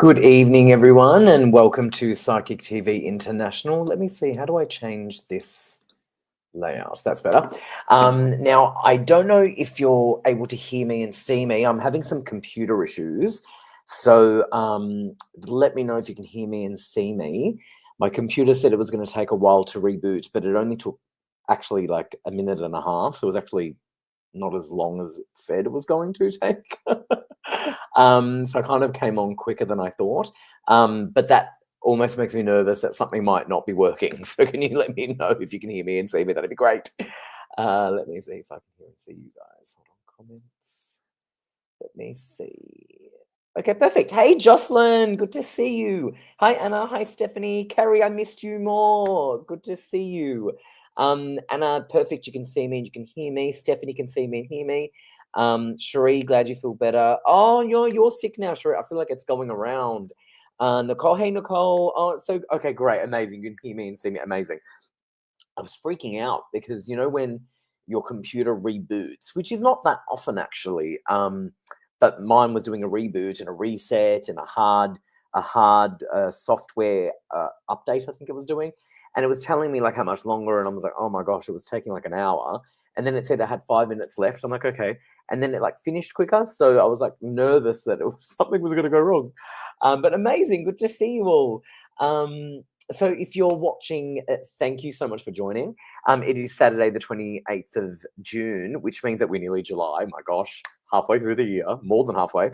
Good evening, everyone, and welcome to Psychic TV International. Let me see, how do I change this layout? That's better. Now, I don't know if you're able to hear me and see me. I'm having some computer issues. So let me know if you can hear me and see me. My computer said it was going to take a while to reboot, but it only took actually like a minute and a half. So it was actually not as long as it said it was going to take. So I kind of came on quicker than I thought. But that almost makes me nervous that something might not be working. So can you let me know if you can hear me and see me? That'd be great. Let me see if I can hear and see you guys. Hold on, comments. Let me see. Okay, perfect. Hey, Jocelyn, good to see you. Hi, Anna. Hi, Stephanie. Carrie, I missed you more. Good to see you. Anna, perfect. You can see me and you can hear me. Stephanie can see me and hear me. Cherie, glad you feel better. Oh, you're sick now, Cherie. I feel like it's going around. Nicole, hey, Nicole. Oh, so, okay, great. Amazing. You can hear me and see me. Amazing. I was freaking out because, you know, when your computer reboots, which is not that often actually, but mine was doing a reboot and a reset and a hard software update, I think it was doing. And it was telling me like how much longer. And I was like, oh my gosh, it was taking like an hour. And then it said I had 5 minutes left. I'm like, okay. And then it like finished quicker. So I was like nervous that something was going to go wrong. But amazing. Good to see you all. So if you're watching, thank you so much for joining. It is Saturday, the 28th of June, which means that we're nearly July. My gosh, halfway through the year, more than halfway.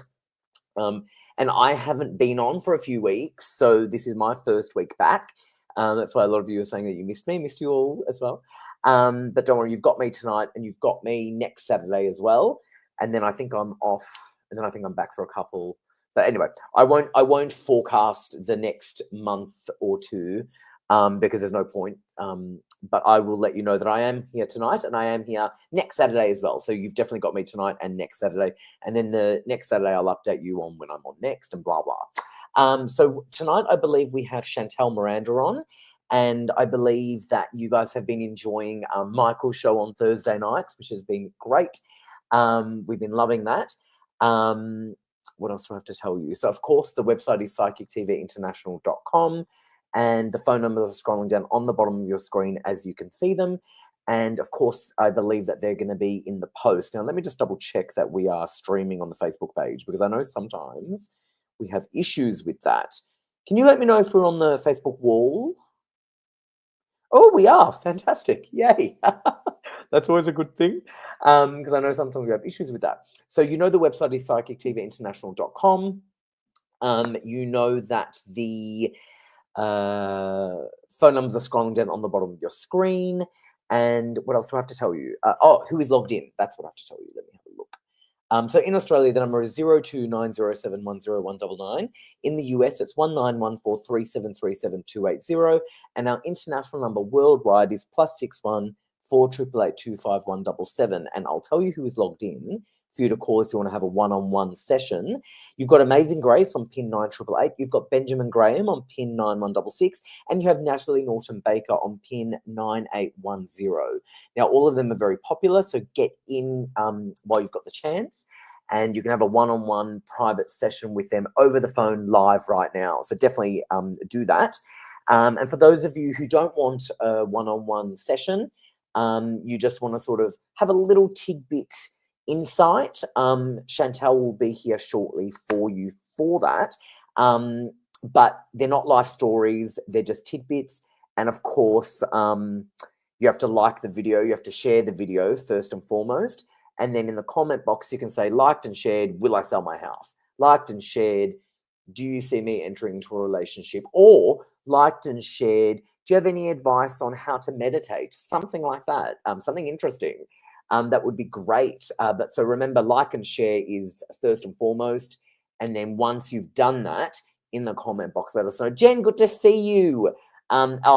And I haven't been on for a few weeks. So this is my first week back. That's why a lot of you are saying that you missed me, missed you all as well. But don't worry, you've got me tonight and you've got me next Saturday as well. And then I think I'm off and then I think I'm back for a couple. But anyway, I won't forecast the next month or two because there's no point. But I will let you know that I am here tonight and I am here next Saturday as well. So you've definitely got me tonight and next Saturday. And then the next Saturday, I'll update you on when I'm on next and blah, blah. So tonight, I believe we have Chantel Miranda on. And I believe that you guys have been enjoying Michael's show on Thursday nights, which has been great. We've been loving that. What else do I have to tell you? So, of course, the website is psychictvinternational.com and the phone numbers are scrolling down on the bottom of your screen as you can see them. And, of course, I believe that they're going to be in the post. Now, let me just double check that we are streaming on the Facebook page because I know sometimes we have issues with that. Can you let me know if we're on the Facebook wall? Oh, we are. Fantastic. Yay. That's always a good thing because I know sometimes we have issues with that. So you know the website is psychictvinternational.com. You know that the phone numbers are scrolling down on the bottom of your screen. And what else do I have to tell you? Who is logged in? That's what I have to tell you. Let me have a look. So in Australia, the number is 0290710199. In the US, it's 19143737 and our international number worldwide is +61 488825177. And I'll tell you who is logged in for you to call if you want to have a one-on-one session. You've got Amazing Grace on pin 9888. You've got Benjamin Graham on pin 9166, and you have Natalie Norton Baker on pin 9810. Now, all of them are very popular, so get in while you've got the chance, and you can have a one-on-one private session with them over the phone live right now. So definitely do that. And for those of you who don't want a one-on-one session, you just want to sort of have a little tidbit insight, Chantel will be here shortly for you for that. But they're not life stories, they're just tidbits. And of course, you have to like the video, you have to share the video first and foremost. And then in the comment box, you can say, liked and shared, will I sell my house? Liked and shared, do you see me entering into a relationship? Or liked and shared, do you have any advice on how to meditate? Something like that, something interesting. That would be great. But so remember, like and share is first and foremost. And then once you've done that, in the comment box, let us know. Jen, good to see you.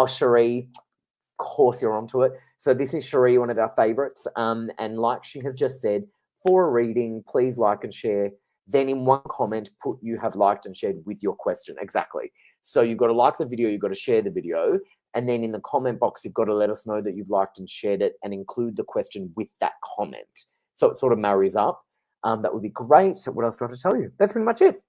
Cherie, of course you're onto it. So this is Cherie, one of our favorites. And like she has just said, for a reading, please like and share. Then in one comment, put you have liked and shared with your question. Exactly. So you've got to like the video, you've got to share the video. And then in the comment box, you've got to let us know that you've liked and shared it and include the question with that comment. So it sort of marries up. That would be great. So what else do I have to tell you? That's pretty much it.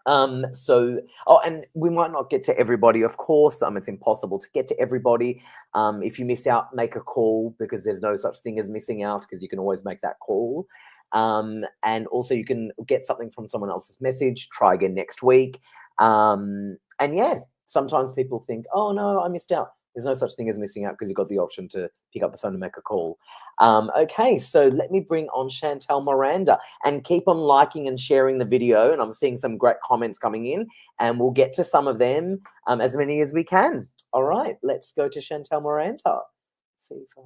And we might not get to everybody, of course. It's impossible to get to everybody. If you miss out, make a call, because there's no such thing as missing out, because you can always make that call. And also you can get something from someone else's message, try again next week. And yeah, sometimes people think, oh no, I missed out. There's no such thing as missing out, because you've got the option to pick up the phone and make a call. Okay, so let me bring on Chantel Miranda, and keep on liking and sharing the video. And I'm seeing some great comments coming in, and we'll get to some of them, as many as we can. All right, let's go to Chantel Miranda. Let's see if I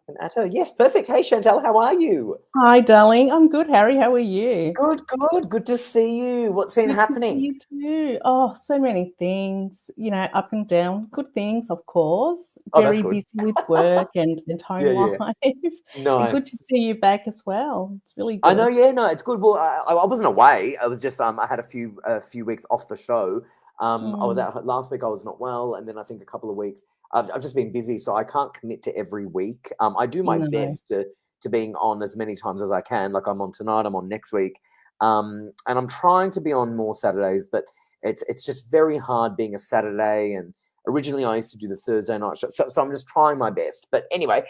can add her. Yes, perfect. Hey, Chantel, how are you? Hi, darling. I'm good, Harry. How are you? Good, good. Good to see you. What's been happening? Good to see you too. Oh, so many things, up and down. Good things, of course. That's Very good. busy with work and home life. Nice. And good to see you back as well. It's really good. I know, yeah, no, it's good. Well, I wasn't away. I was just I had a few weeks off the show. I was out last week. I was not well, and then I think a couple of weeks. I've just been busy, so I can't commit to every week. I do my best to being on as many times as I can. Like, I'm on tonight, I'm on next week, and I'm trying to be on more Saturdays, but it's just very hard being a Saturday. And originally I used to do the Thursday night show, so I'm just trying my best. But anyway,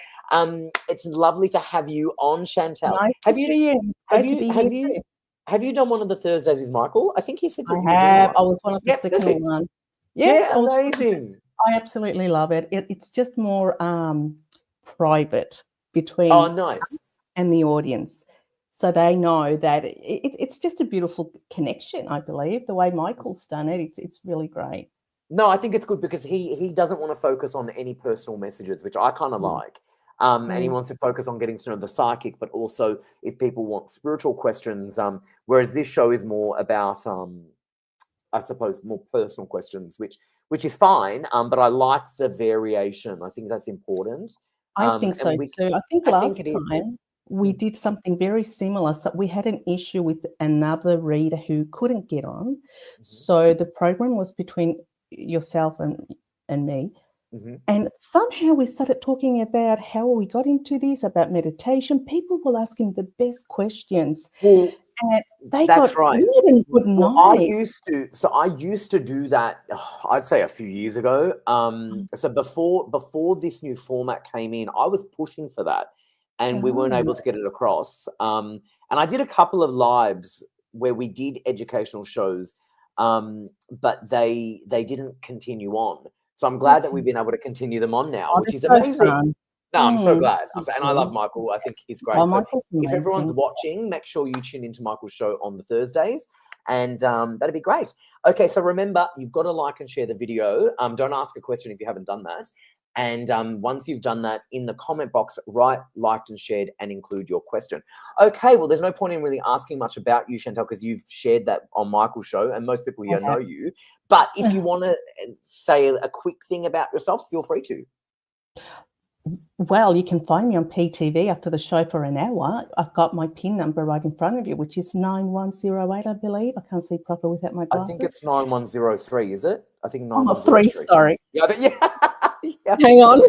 it's lovely to have you on, Chantel. Nice to see you. Have you done one of the Thursdays with Michael? I think he said that you were doing have. one. I was one of the second ones. Yes, yeah, amazing. I absolutely love it. It's just more private between us and the audience, so they know that it's just a beautiful connection. I believe the way Michael's done it, it's really great. No, I think it's good, because he doesn't want to focus on any personal messages, which I kind of like. And he wants to focus on getting to know the psychic, but also if people want spiritual questions, whereas this show is more about, I suppose, more personal questions, which is fine. But I like the variation. I think that's important. I think so too. I think last time we did something very similar. So we had an issue with another reader who couldn't get on. So the program was between yourself and me. And somehow we started talking about how we got into this, about meditation. People were asking the best questions. Well, and they that's got right. Good Well, night. I used to do that, I'd say a few years ago. So before this new format came in, I was pushing for that, and we weren't able to get it across. And I did a couple of lives where we did educational shows, but they didn't continue on. So I'm glad that we've been able to continue them on now, which is amazing. Fun. No, I'm so glad. And I love Michael. I think he's great. So if everyone's watching, make sure you tune into Michael's show on the Thursdays, and that'd be great. Okay, so remember, you've got to like and share the video. Don't ask a question if you haven't done that. And once you've done that, in the comment box, write liked and shared and include your question. Okay, well, there's no point in really asking much about you, Chantel, because you've shared that on Michael's show, and most people here know you. But if you want to say a quick thing about yourself, feel free to. Well, you can find me on PTV after the show for an hour. I've got my PIN number right in front of you, which is 9108, I believe. I can't see properly without my glasses. I think it's 9103, is it? I think 9103. 3, sorry. Yeah. Hang on.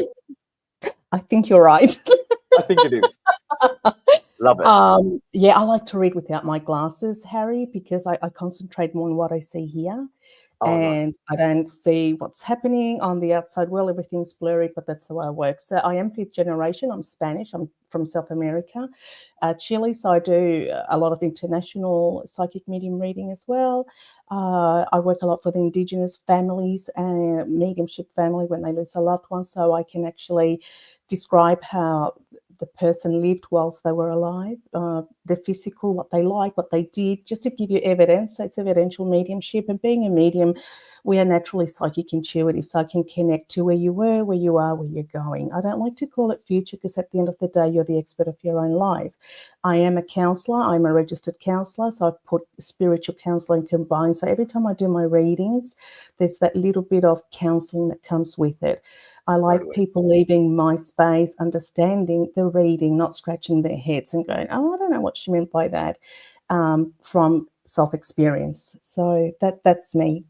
I think you're right. I think it is. Love it. Yeah, I like to read without my glasses, Harry, because I concentrate more on what I see here. Nice. I don't see what's happening on the outside. Well, everything's blurry, but that's the way I work. So I am 5th generation. I'm Spanish. I'm from South America, Chile. So I do a lot of international psychic medium reading as well. I work a lot for the Indigenous families and mediumship family when they lose a loved one. So I can actually describe how the person lived whilst they were alive, the physical, what they like, what they did, just to give you evidence. So it's evidential mediumship. And being a medium, we are naturally psychic intuitive, so I can connect to where you were, where you are, where you're going. I don't like to call it future, because at the end of the day, you're the expert of your own life. I am a counsellor. I'm a registered counsellor, so I put spiritual counselling combined. So every time I do my readings, there's that little bit of counselling that comes with it. I like people leaving my space, understanding the reading, not scratching their heads and going, oh, I don't know what she meant by that, from self-experience. So that's me.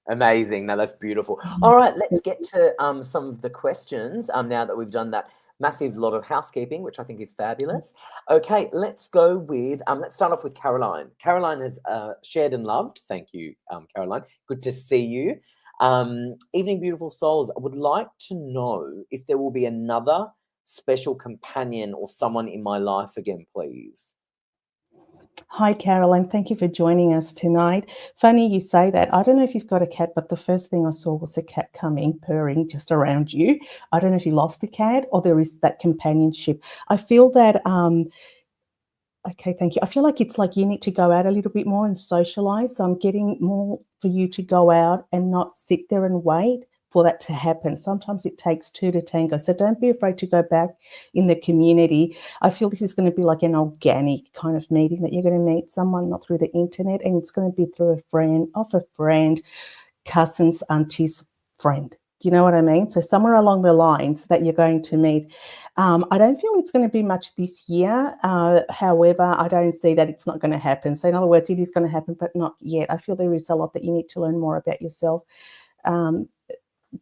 Amazing. No, that's beautiful. All right, let's get to some of the questions now that we've done that massive lot of housekeeping, which I think is fabulous. Okay, let's go with, let's start off with Caroline. Caroline has shared and loved. Thank you, Caroline. Good to see you. Evening, beautiful souls. I would like to know if there will be another special companion or someone in my life again, please. Hi, Caroline. Thank you for joining us tonight. Funny you say that. I don't know if you've got a cat, but the first thing I saw was a cat coming, purring just around you. I don't know if you lost a cat or there is that companionship. I feel that, okay, thank you. I feel like it's like you need to go out a little bit more and socialize. So I'm getting more for you to go out and not sit there and wait for that to happen. Sometimes it takes two to tango. So don't be afraid to go back in the community. I feel this is going to be like an organic kind of meeting, that you're going to meet someone not through the internet, and it's going to be through a friend, of a friend, cousins, aunties, friend. You know what I mean? So somewhere along the lines that you're going to meet. I don't feel it's going to be much this year. However, I don't see that it's not going to happen. So in other words, it is going to happen, but not yet. I feel there is a lot that you need to learn more about yourself.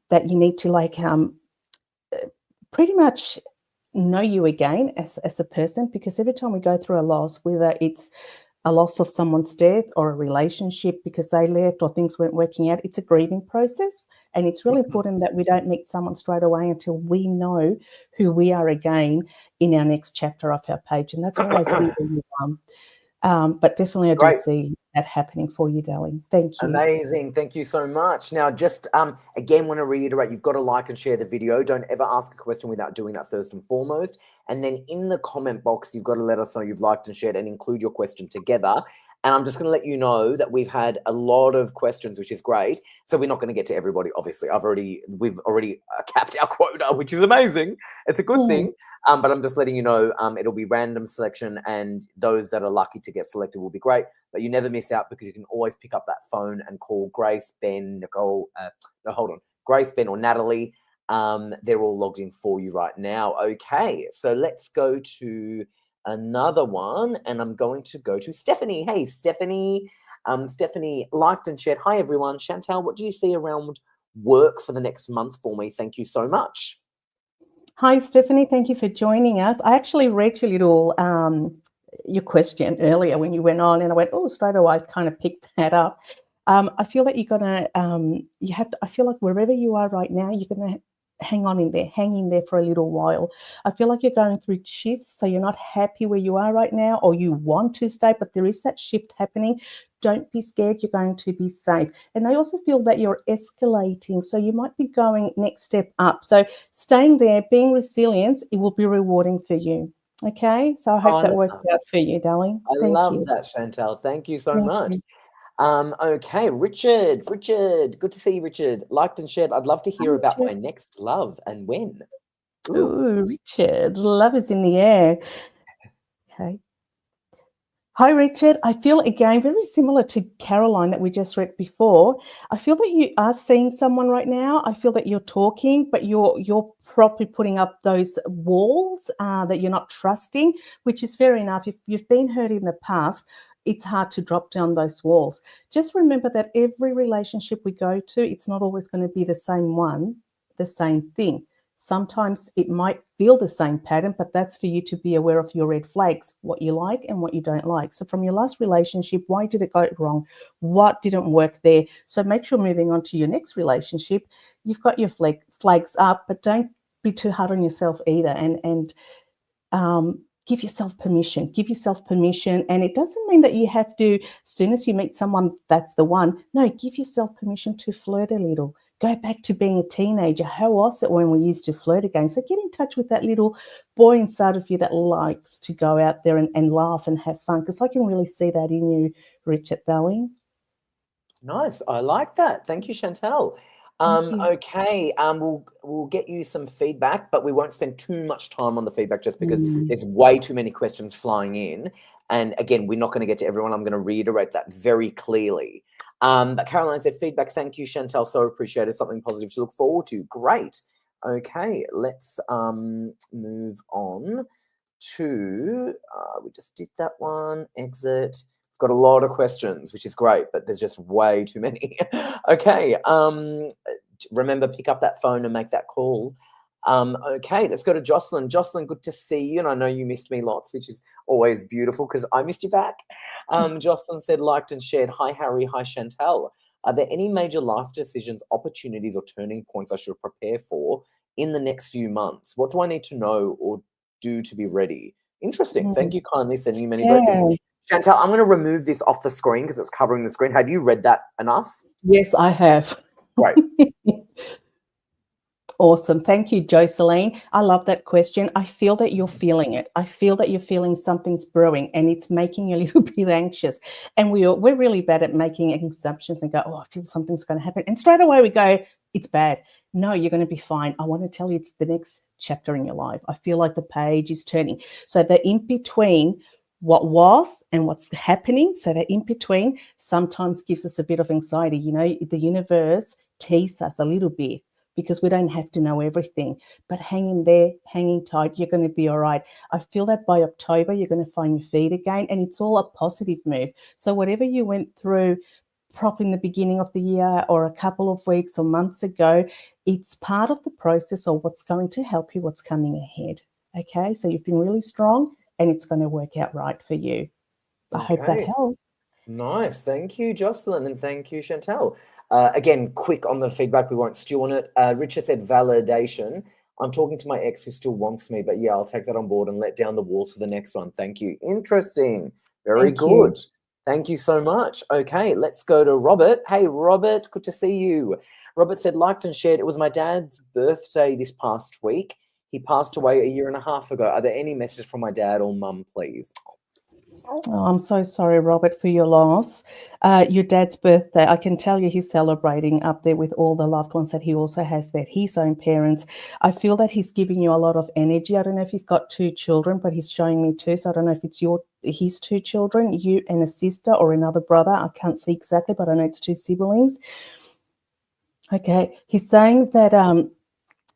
That you need to pretty much know you again as a person, because every time we go through a loss, whether it's a loss of someone's death or a relationship because they left or things weren't working out, it's a grieving process. And it's really important that we don't meet someone straight away until we know who we are again in our next chapter of our page. And that's all I see where you are. But definitely I do see that happening for you, darling. Thank you. Amazing. Thank you so much. Now, just again, want to reiterate, you've got to like and share the video. Don't ever ask a question without doing that first and foremost. And then in the comment box, you've got to let us know you've liked and shared and include your question together. And I'm just going to let you know that we've had a lot of questions, which is great. So we're not going to get to everybody, obviously. We've already capped our quota, which is amazing. It's a good thing. But I'm just letting you know it'll be random selection, and those that are lucky to get selected will be great. But you never miss out, because you can always pick up that phone and call Grace, Ben, Nicole. Grace, Ben, or Natalie. They're all logged in for you right now. Okay, so let's go to another one, and I'm going to go to Stephanie. Hey, Stephanie. Stephanie liked and shared. Hi, everyone. Chantal, what do you see around work for the next month for me? Thank you so much. Hi, Stephanie. Thank you for joining us. I actually read your little your question earlier when you went on, and I went, oh, straight away I kind of picked that up. I feel that you're gonna I feel like wherever you are right now, you're gonna hang in there for a little while. I feel like you're going through shifts, so you're not happy where you are right now, or you want to stay, but there is that shift happening. Don't be scared, you're going to be safe. And I also feel that you're escalating, so you might be going next step up. So staying there, being resilient, it will be rewarding for you. Okay, so I hope that works out for you, darling. I love that, Chantal. Thank you so much. You. Okay, Richard, good to see you, Richard. Liked and shared. I'd love to hear about my next love and when. Ooh, Richard, love is in the air. Okay. Hi, Richard. I feel, again, very similar to Caroline that we just read before. I feel that you are seeing someone right now. I feel that you're talking, but you're properly putting up those walls that you're not trusting, which is fair enough. If you've been hurt in the past, it's hard to drop down those walls. Just remember that every relationship we go to, it's not always going to be the same one, the same thing. Sometimes it might feel the same pattern, but that's for you to be aware of your red flags, what you like and what you don't like. So from your last relationship, why did it go wrong? What didn't work there? So make sure moving on to your next relationship, you've got your flags up, but don't be too hard on yourself either. And give yourself permission. Give yourself permission. And it doesn't mean that you have to, as soon as you meet someone, that's the one. No, give yourself permission to flirt a little. Go back to being a teenager. How was it when we used to flirt again? So get in touch with that little boy inside of you that likes to go out there and laugh and have fun, because I can really see that in you, Richard, darling. Nice. I like that. Thank you, Chantal. Okay, we'll get you some feedback, but we won't spend too much time on the feedback just because there's way too many questions flying in. And again, we're not going to get to everyone. I'm going to reiterate that very clearly. But Caroline said, feedback, thank you, Chantal, so appreciated, something positive to look forward to. Great. Okay, let's move on to, we just did that one, exit. Got a lot of questions, which is great, but there's just way too many. Okay, remember, pick up that phone and make that call. Okay, let's go to Jocelyn. Jocelyn, good to see you. And I know you missed me lots, which is always beautiful because I missed you back. Jocelyn said, liked and shared, hi, Harry, hi, Chantal. Are there any major life decisions, opportunities, or turning points I should prepare for in the next few months? What do I need to know or do to be ready? Interesting. Thank you kindly, sending you many blessings. Chantal, I'm going to remove this off the screen because it's covering the screen. Have you read that enough? Yes, I have. Great. Awesome. Thank you, Jocelyn. I love that question. I feel that you're feeling it. I feel that you're feeling something's brewing and it's making you a little bit anxious. And we're really bad at making assumptions and go, oh, I feel something's going to happen. And straight away we go, it's bad. No, you're going to be fine. I want to tell you it's the next chapter in your life. I feel like the page is turning. So the in between what was and what's happening, so that in between sometimes gives us a bit of anxiety. You know, the universe teases us a little bit, because we don't have to know everything. But hang in there, hanging tight, you're going to be all right. I feel that by October, you're going to find your feet again, and it's all a positive move. So whatever you went through probably in the beginning of the year or a couple of weeks or months ago, it's part of the process or what's going to help you, what's coming ahead. Okay, so you've been really strong and it's going to work out right for you. I hope that helps. Nice. Thank you, Jocelyn, and thank you, Chantal. Again, quick on the feedback. We won't stew on it. Richard said validation. I'm talking to my ex who still wants me, but yeah, I'll take that on board and let down the walls for the next one. Thank you. Interesting. Very good. Thank you so much. Okay, let's go to Robert. Hey, Robert, good to see you. Robert said, liked and shared. It was my dad's birthday this past week. He passed away a year and a half ago. Are there any messages from my dad or mum, please? Oh, I'm so sorry, Robert, for your loss. Your dad's birthday, I can tell you he's celebrating up there with all the loved ones that he also has there, his own parents. I feel that he's giving you a lot of energy. I don't know if you've got 2 children, but he's showing me 2. So I don't know if it's his 2 children, you and a sister or another brother. I can't see exactly, but I know it's 2 siblings. Okay, he's saying that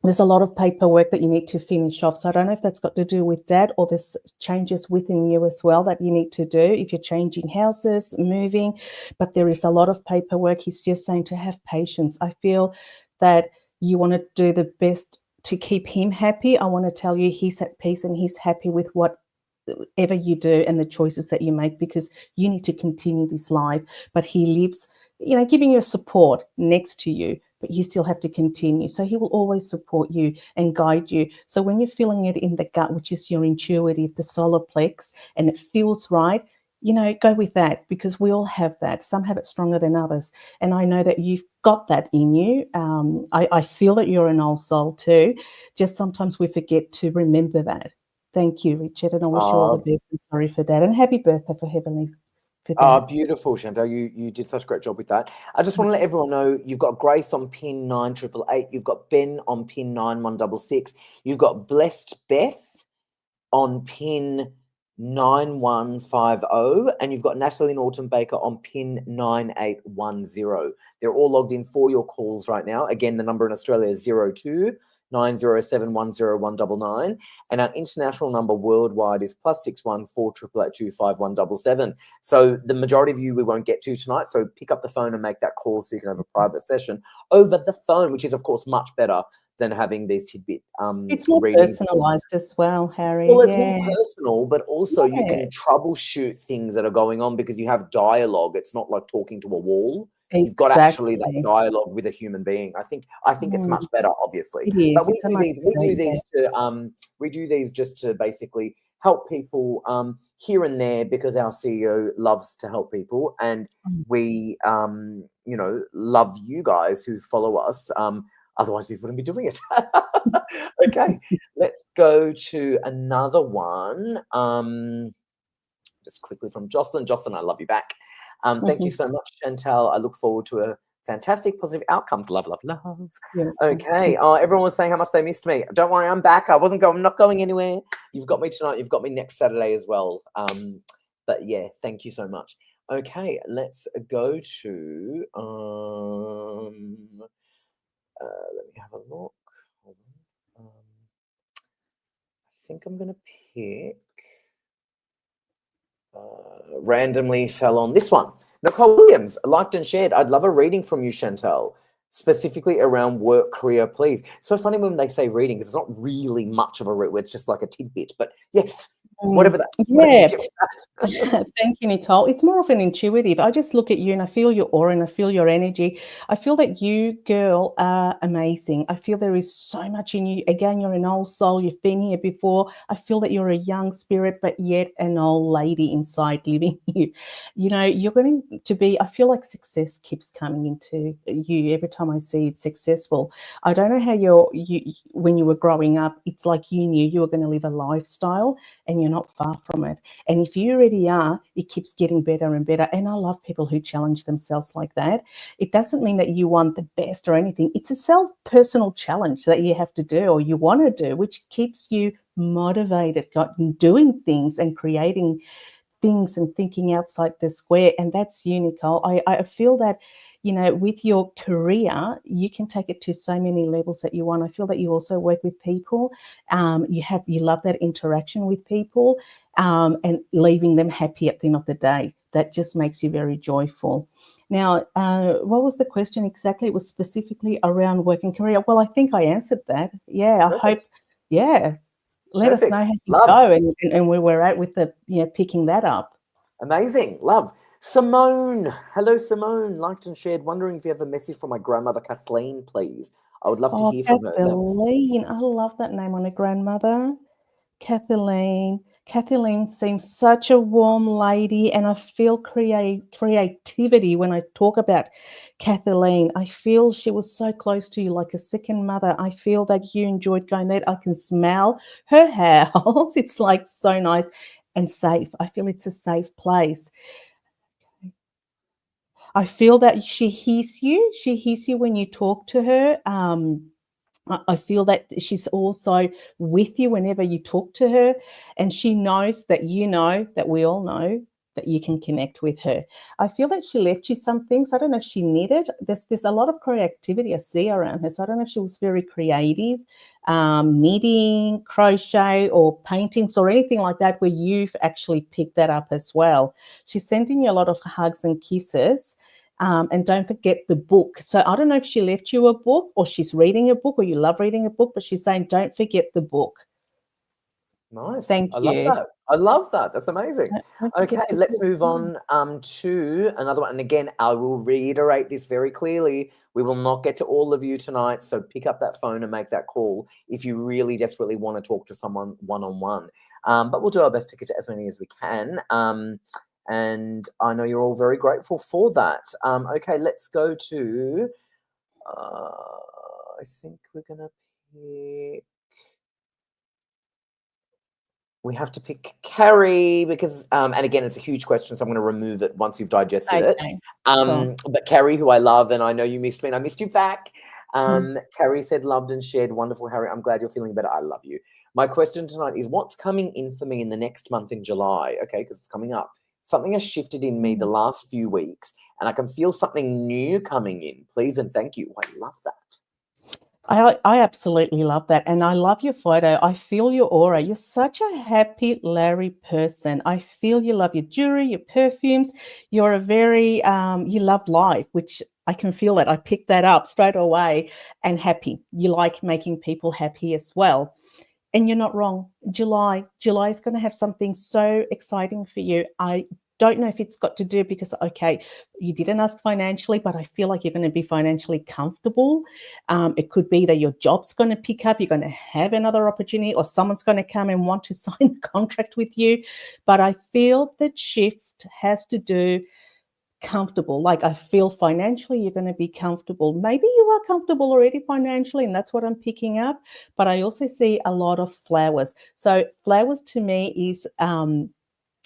there's a lot of paperwork that you need to finish off. So I don't know if that's got to do with dad or there's changes within you as well that you need to do if you're changing houses, moving, but there is a lot of paperwork. He's just saying to have patience. I feel that you want to do the best to keep him happy. I want to tell you he's at peace and he's happy with whatever you do and the choices that you make, because you need to continue this life. But he lives, you know, giving you support next to you, but you still have to continue. So he will always support you and guide you. So when you're feeling it in the gut, which is your intuitive, the solar plex, and it feels right, you know, go with that, because we all have that. Some have it stronger than others. And I know that you've got that in you. I feel that you're an old soul too. Just sometimes we forget to remember that. Thank you, Richard. And I wish you all the best and sorry for that. And happy birthday for Heavenly. Beautiful, Chantal. You did such a great job with that. I just want to let everyone know you've got Grace on pin 9888. You've got Ben on pin 9166. You've got Blessed Beth on pin 9150, and you've got Natalie Norton Baker on pin 9810. They're all logged in for your calls right now. Again, the number in Australia is 02 907 10199, and our international number worldwide is +61 4882 5177. So the majority of you we won't get to tonight, so pick up the phone and make that call so you can have a private session over the phone, which is of course much better than having these tidbit it's more readings. Personalized as well, Harry. Well, it's more personal, but also you can troubleshoot things that are going on because you have dialogue. It's not like talking to a wall. You've got actually that dialogue with a human being. I think it's much better, obviously. It is. But we do these just to basically help people here and there, because our CEO loves to help people, and we you know, love you guys who follow us. Otherwise we wouldn't be doing it. Okay, let's go to another one. Just quickly from Jocelyn. Jocelyn, I love you back. Thank you so much, Chantal. I look forward to a fantastic positive outcomes. Love, love, love. Yeah. Okay. Everyone was saying how much they missed me. Don't worry, I'm back. I'm not going anywhere. You've got me tonight. You've got me next Saturday as well. But yeah, thank you so much. Okay, let's go to let me have a look. Hold on. I think I'm gonna pick randomly fell on this one. Nicole Williams, liked and shared. I'd love a reading from you, Chantal. specifically around work, career, please. So funny when they say reading, because it's not really much of a read, it's just like a tidbit. But yes, whatever that. Yeah. Whatever that. Thank you, Nicole. It's more of an intuitive. I just look at you and I feel your aura and I feel your energy. I feel that you, girl, are amazing. I feel there is so much in you. Again, you're an old soul. You've been here before. I feel that you're a young spirit, but yet an old lady inside living you. You know, you're going to be, I feel like success keeps coming into you every time I see it successful. I don't know how when you were growing up, it's like you knew you were going to live a lifestyle and you're not far from it. And if you already are, it keeps getting better and better. And I love people who challenge themselves like that. It doesn't mean that you want the best or anything. It's a personal challenge that you have to do or you want to do, which keeps you motivated, doing things and creating things and thinking outside the square. And that's you, Nicole. I feel that, you know, with your career, you can take it to so many levels that you want. I feel that you also work with people. You love that interaction with people and leaving them happy at the end of the day. That just makes you very joyful. Now, what was the question exactly? It was specifically around work and career. Well, I think I answered that. Yeah, I hope. Yeah. Let us know how you go and where we're at with the, picking that up. Amazing. Love. Simone. Hello, Simone. Liked and shared. Wondering if you have a message from my grandmother, Kathleen, please. I would love to hear from her. Kathleen. I love that name on a grandmother. Kathleen. Kathleen seems such a warm lady, and I feel creativity when I talk about Kathleen. I feel she was so close to you, like a second mother. I feel that you enjoyed going there. I can smell her house. It's like so nice and safe. I feel it's a safe place. I feel that she hears you. She hears you when you talk to her. I feel that she's also with you whenever you talk to her, and she knows that you know that we all know that you can connect with her. I feel that she left you some things. I don't know if she needed. There's a lot of creativity I see around her, so I don't know if she was very creative, knitting, crochet, or paintings, or anything like that, where you've actually picked that up as well. She's sending you a lot of hugs and kisses. And don't forget the book. So I don't know if she left you a book or she's reading a book or you love reading a book, but she's saying don't forget the book. Nice. Thank you. Love that. I love that. That's amazing. Okay, let's move on to another one. And again, I will reiterate this very clearly. We will not get to all of you tonight. So pick up that phone and make that call if you really desperately want to talk to someone one-on-one. But we'll do our best to get to as many as we can. And I know you're all very grateful for that. Okay, let's go to, I think we're going to pick, we have to pick Carrie because, and again, it's a huge question, so I'm going to remove it once you've digested it. Cool. But Carrie, who I love, and I know you missed me, and I missed you back. Carrie said, loved and shared, wonderful, Harry. I'm glad you're feeling better. I love you. My question tonight is, what's coming in for me in the next month in July? Okay, because it's coming up. Something has shifted in me the last few weeks, and I can feel something new coming in. Please and thank you. I love that. I absolutely love that. And I love your photo. I feel your aura. You're such a happy, Larry person. I feel you love your jewelry, your perfumes. You're a very, you love life, which I can feel that. I picked that up straight away. And happy. You like making people happy as well. And you're not wrong. July is going to have something so exciting for you. I don't know if it's got to do because, okay, you didn't ask financially, but I feel like you're going to be financially comfortable. It could be that your job's going to pick up, you're going to have another opportunity, or someone's going to come and want to sign a contract with you. But I feel that shift has to do comfortable. Like I feel financially you're going to be comfortable. Maybe you are comfortable already financially, and that's what I'm picking up. But I also see a lot of flowers. So flowers to me is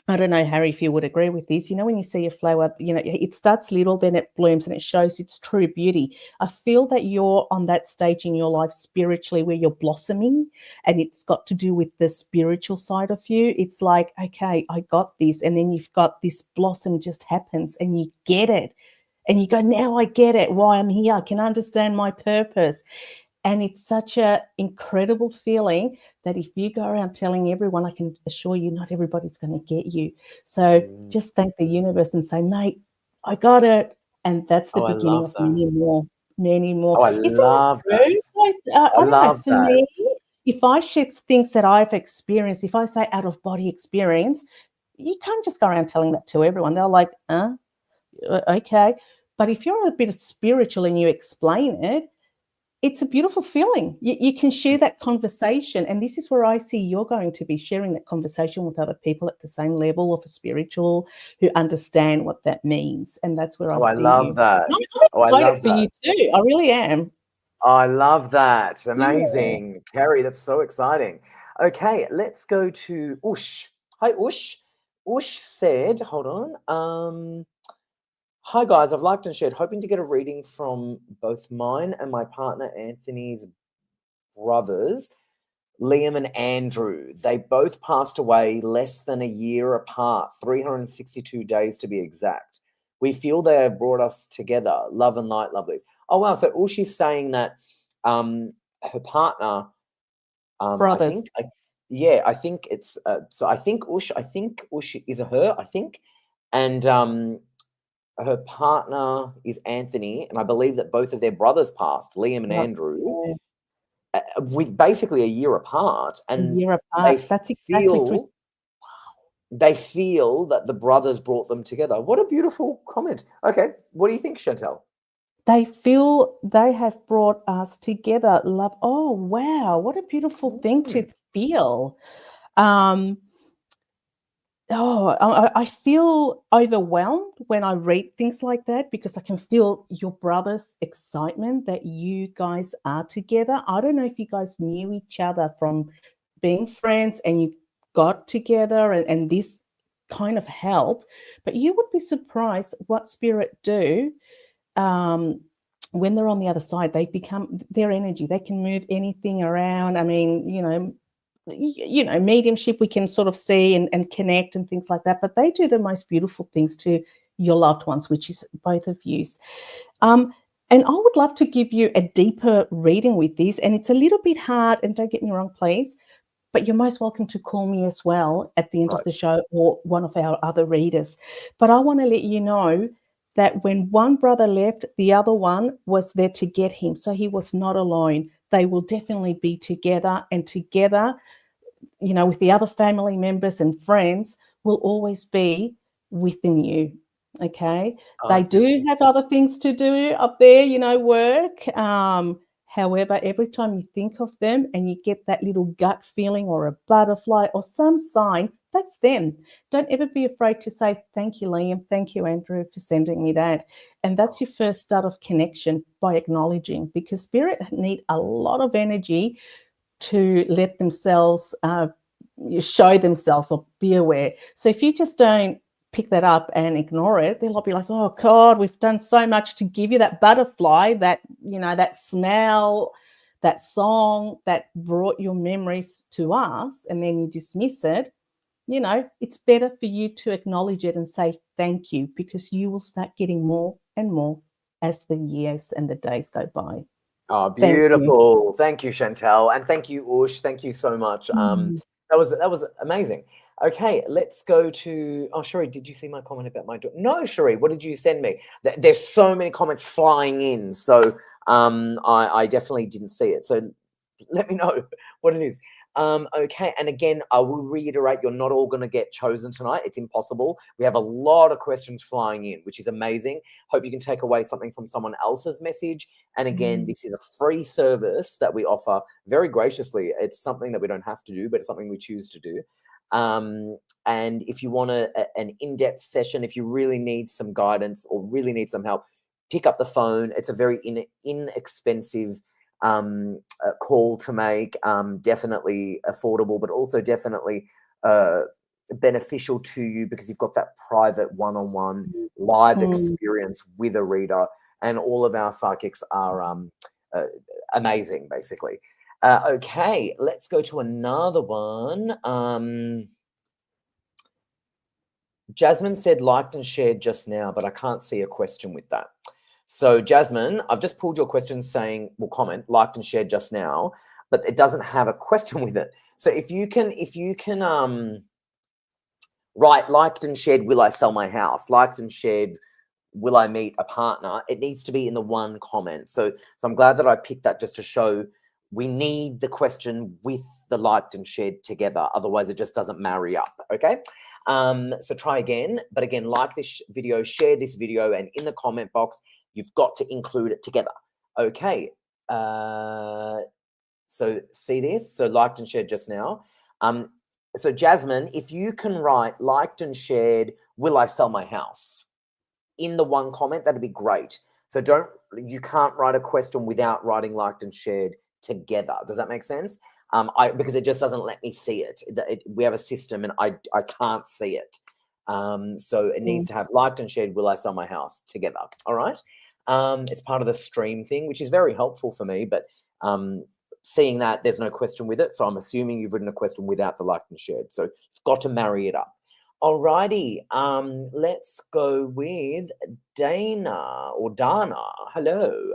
I don't know, Harry, if you would agree with this. You know, when you see a flower, you know, it starts little, then it blooms and it shows its true beauty. I feel that you're on that stage in your life spiritually where you're blossoming, and it's got to do with the spiritual side of you. It's like, okay, I got this. And then you've got this blossom just happens and you get it. And you go, now I get it, why I'm here. I can understand my purpose. And it's such an incredible feeling that if you go around telling everyone, I can assure you not everybody's going to get you. So just thank the universe and say, mate, I got it. And that's the beginning of many more. many more. Oh, I Isn't love that true? that. Like, I I don't know, love for that. me, if I share things that I've experienced, if I say out of body experience, you can't just go around telling that to everyone. They're like, okay. But if you're a bit spiritual and you explain it, it's a beautiful feeling. You can share that conversation. And this is where I see you're going to be sharing that conversation with other people at the same level of a spiritual who understand what that means. And that's where I Oh, I see love you. that. I'm Oh, I excited love for that. you too. I really am. Oh, I love that. Yeah. Amazing. Terri, that's so exciting. Okay, let's go to Ush. Hi, Ush. Ush said, hold on. Hi guys, I've liked and shared, hoping to get a reading from both mine and my partner Anthony's brothers, Liam and Andrew. They both passed away less than a year apart, 362 days to be exact. We feel they have brought us together. Love and light, lovelies. Oh wow, so Ushi's saying that her partner, Brothers. I think it's so I think Ush is a her, I think. And her partner is Anthony, and I believe that both of their brothers passed, Liam and Yes. Andrew, Yeah. with basically a year apart, A and year they apart. That's exactly true. feel they feel that the brothers brought them together. What a beautiful comment. Okay, what do you think, Chantel? They feel they have brought us together. Love. Oh, wow. What a beautiful thing to Mm, feel. Um, I feel overwhelmed when I read things like that because I can feel your brother's excitement that you guys are together. I don't know if you guys knew each other from being friends and you got together and this kind of help, but you would be surprised what spirit do um, when they're on the other side. They become their energy. They can move anything around. I mean, mediumship we can sort of see and connect and things like that, but they do the most beautiful things to your loved ones, which is both of you. um and I would love to give you a deeper reading with this, and it's a little bit hard, and don't get me wrong please, but you're most welcome to call me as well at the end of right. the show or one of our other readers. But I want to let you know that when one brother left, the other one was there to get him, so he was not alone. They will definitely be together, and together, with the other family members and friends, will always be within you. Okay. Oh, They that's do beautiful. have other things to do up there, work. However, every time you think of them and you get that little gut feeling or a butterfly or some sign, that's them. Don't ever be afraid to say, thank you, Liam. Thank you, Andrew, for sending me that. And that's your first start of connection, by acknowledging, because spirit need a lot of energy to let themselves show themselves or be aware. So if you just don't pick that up and ignore it, they'll be like, oh God, we've done so much to give you that butterfly, that, that smell, that song that brought your memories to us, and then you dismiss it. It's better for you to acknowledge it and say thank you, because you will start getting more and more as the years and the days go by. Oh, Thank you. beautiful. Thank you, Chantel. And thank you, Ush. Thank you so much. Mm. That was amazing. Okay, let's go to Sheree, did you see my comment about my daughter? No, Sheree, what did you send me? There's so many comments flying in. So I definitely didn't see it. So let me know what it is. Okay, and again, I will reiterate, you're not all going to get chosen tonight. It's impossible. We have a lot of questions flying in, which is amazing. Hope you can take away something from someone else's message. And again, this is a free service that we offer very graciously. It's something that we don't have to do, but it's something we choose to do. And if you want an in-depth session, if you really need some guidance or really need some help, pick up the phone. It's a very inexpensive call to make, definitely affordable, but also definitely beneficial to you, because you've got that private one-on-one live experience with a reader, and all of our psychics are amazing, basically. Okay, let's go to another one. Jasmine said liked and shared just now, but I can't see a question with that. So Jasmine, I've just pulled your question saying, comment, liked and shared just now, but it doesn't have a question with it. So if you can write liked and shared, will I sell my house? Liked and shared, will I meet a partner, it needs to be in the one comment. So I'm glad that I picked that just to show we need the question with the liked and shared together. Otherwise, it just doesn't marry up, okay? So try again. But again, like this video, share this video, and in the comment box, you've got to include it together, okay? So see this? So liked and shared just now. So Jasmine, if you can write liked and shared, will I sell my house? In the one comment, that'd be great. So you can't write a question without writing liked and shared together. Does that make sense? Because it just doesn't let me see it. We have a system and I can't see it. So it needs to have liked and shared, will I sell my house together? All right. It's part of the stream thing, which is very helpful for me, but seeing that there's no question with it. So I'm assuming you've written a question without the liked and shared. So you've got to marry it up. Alrighty, let's go with Dana or Dana. Hello.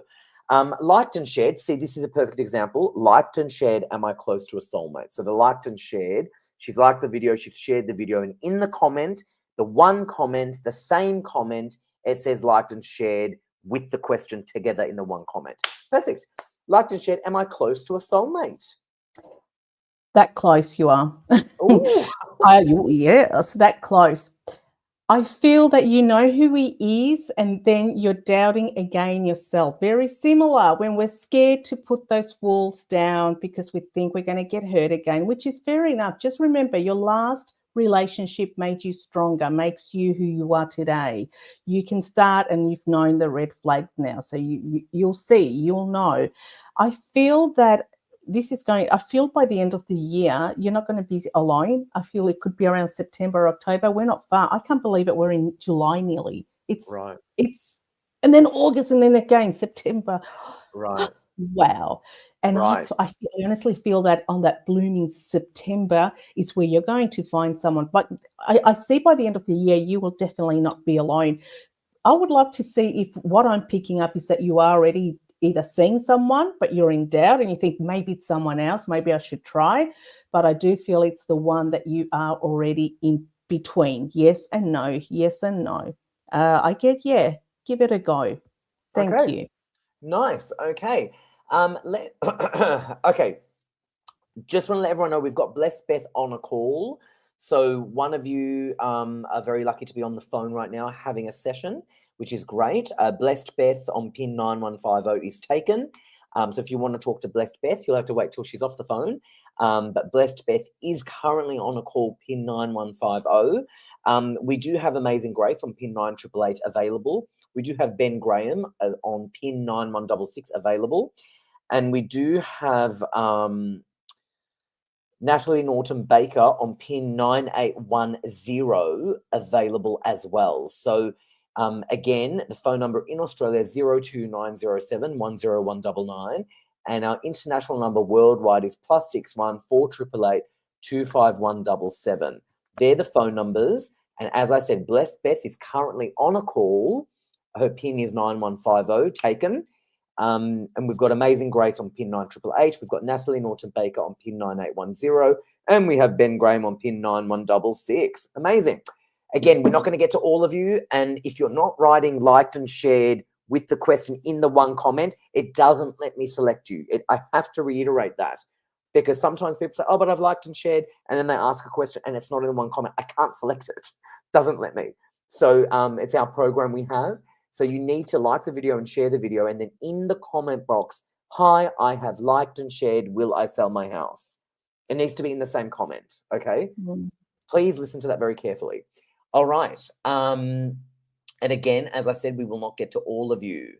Liked and shared. See, this is a perfect example. Liked and shared, am I close to a soulmate? So the liked and shared, she's liked the video, she's shared the video, and in the comment, the one comment, the same comment, it says liked and shared with the question together in the one comment. Perfect. Liked and shared, am I close to a soulmate? That close you are. Yeah, so that close. I feel that you know who he is, and then you're doubting again yourself. Very similar when we're scared to put those walls down because we think we're going to get hurt again, which is fair enough. Just remember, your last relationship made you stronger, makes you who you are today. You can start, and you've known the red flag now. So you'll see, you'll know. I feel that I feel by the end of the year, you're not going to be alone. I feel it could be around September, October. We're not far. I can't believe it. We're in July nearly. And then August, and then again, September. Right. Wow. And right. I honestly feel that on that blooming September is where you're going to find someone. But I see by the end of the year, you will definitely not be alone. I would love to see if what I'm picking up is that you are already either seeing someone, but you're in doubt and you think maybe it's someone else, maybe I should try. But I do feel it's the one that you are already in between. Yes and no, yes and no. Give it a go. Thank you. Nice. Okay. Okay. Just want to let everyone know we've got Blessed Beth on a call. So one of you are very lucky to be on the phone right now having a session, which is great. Blessed Beth on pin 9150 is taken. So if you want to talk to Blessed Beth, you'll have to wait till she's off the phone. But Blessed Beth is currently on a call pin 9150. We do have Amazing Grace on pin 9888 available. We do have Ben Graham on pin 9166 available. And we do have Natalie Norton Baker on pin 9810 available as well. So again, the phone number in Australia is 02907 10199, and our international number worldwide is +61 4888 25177. They're the phone numbers. And as I said, Blessed Beth is currently on a call. Her pin is 9150 taken. And we've got Amazing Grace on pin 9888. We've got Natalie Norton Baker on pin 9810. And we have Ben Graham on pin 9166. Amazing. Again, we're not going to get to all of you. And if you're not writing liked and shared with the question in the one comment, it doesn't let me select you. I have to reiterate that, because sometimes people say, oh, but I've liked and shared. And then they ask a question and it's not in the one comment. I can't select it. Doesn't let me. So it's our program we have. So you need to like the video and share the video. And then in the comment box, hi, I have liked and shared, will I sell my house? It needs to be in the same comment, okay? Please listen to that very carefully. All right. And again, as I said, we will not get to all of you.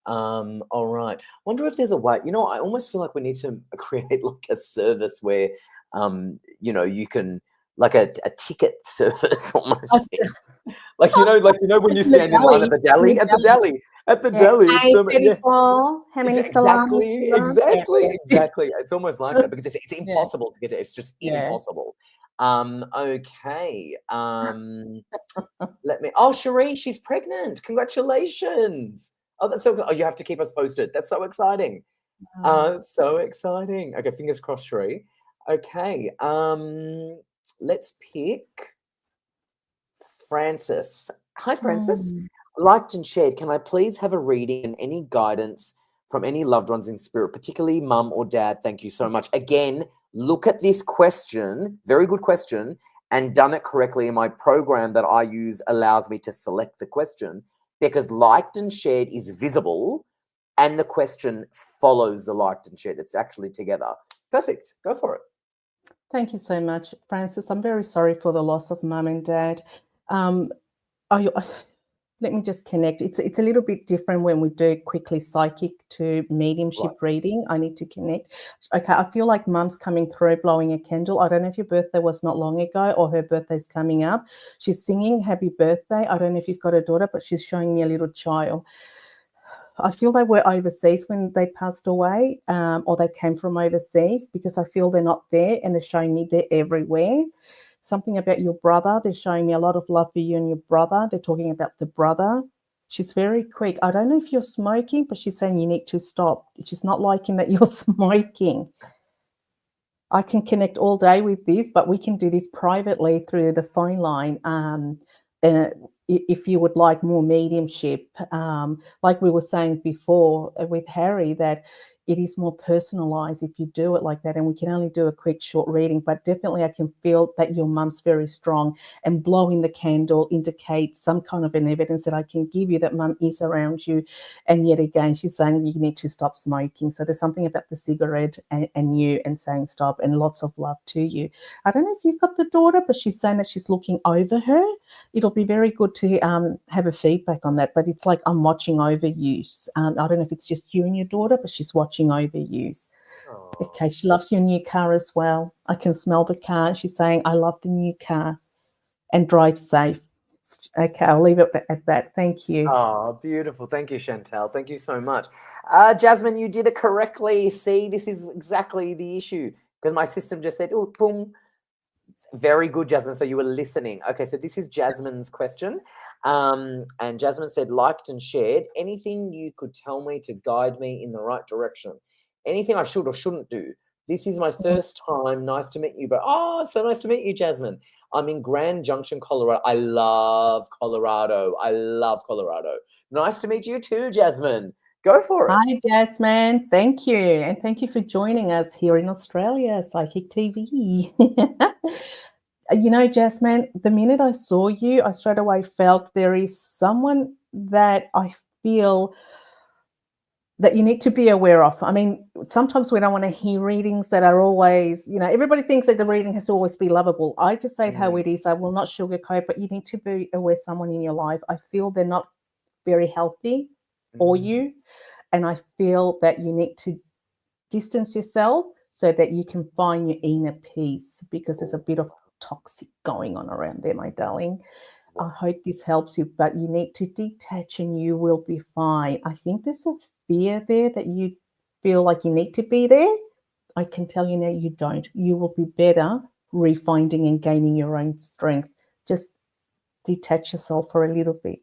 All right. Wonder if there's a way, I almost feel like we need to create like a service where, you can, like a ticket service almost. Like when you stand in line at the deli, how many salami? Exactly. It's almost like that, because it's impossible to get to. It's just impossible. Okay. Cherie, she's pregnant. Congratulations. Oh, that's so. Oh, you have to keep us posted. That's so exciting. So exciting. Okay, fingers crossed, Cherie. Okay. Let's pick Francis. Hi, Francis. Liked and shared. Can I please have a reading and any guidance from any loved ones in spirit, particularly mum or dad? Thank you so much. Again, look at this question, very good question, and done it correctly. And my program that I use allows me to select the question because liked and shared is visible and the question follows the liked and shared. It's actually together. Perfect. Go for it. Thank you so much, Francis. I'm very sorry for the loss of mum and dad. Let me just connect. It's a little bit different when we do quickly psychic to mediumship reading. I need to connect. Okay, I feel like mum's coming through blowing a candle. I don't know if your birthday was not long ago or her birthday's coming up. She's singing happy birthday. I don't know if you've got a daughter, but she's showing me a little child. I feel they were overseas when they passed away, or they came from overseas, because I feel they're not there and they're showing me they're everywhere. Something about your brother. They're showing me a lot of love for you and your brother. They're talking about the brother. She's very quick. I don't know if you're smoking, but she's saying you need to stop. She's not liking that you're smoking. I can connect all day with this, but we can do this privately through the phone line. If you would like more mediumship, like we were saying before with Harry, that it is more personalized if you do it like that. And we can only do a quick short reading, but definitely I can feel that your mum's very strong, and blowing the candle indicates some kind of an evidence that I can give you that mum is around you. And yet again, she's saying you need to stop smoking. So there's something about the cigarette and you, and saying stop, and lots of love to you. I don't know if you've got the daughter, but she's saying that she's looking over her. It'll be very good to have a feedback on that, but it's like I'm watching over you. I don't know if it's just you and your daughter, but she's watching over you. Okay, she loves your new car as well. I can smell the car. She's saying, I love the new car and drive safe. Okay, I'll leave it at that. Thank you. Oh, beautiful. Thank you, Chantel. Thank you so much. Jasmine, you did it correctly. See, this is exactly the issue because my system just said, oh, boom. Very good, Jasmine. So you were listening. Okay, so this is Jasmine's question. And Jasmine said, liked and shared. Anything you could tell me to guide me in the right direction? Anything I should or shouldn't do? This is my first time. Nice to meet you. But so nice to meet you, Jasmine. I'm in Grand Junction, Colorado. I love Colorado. Nice to meet you too, Jasmine. Go for it. Hi, Jasmine. Thank you. And thank you for joining us here in Australia, Psychic TV. You know, Jasmine, the minute I saw you, I straight away felt there is someone that I feel that you need to be aware of. I mean, sometimes we don't want to hear readings that are always, everybody thinks that the reading has to always be lovable. I just say it how it is. I will not sugarcoat, but you need to be aware of someone in your life. I feel they're not very healthy for you. And I feel that you need to distance yourself so that you can find your inner peace, because there's a bit of toxic going on around there, my darling. I hope this helps you, but you need to detach and you will be fine. I think there's a fear there that you feel like you need to be there. I can tell you now you don't. You will be better refinding and gaining your own strength. Just detach yourself for a little bit.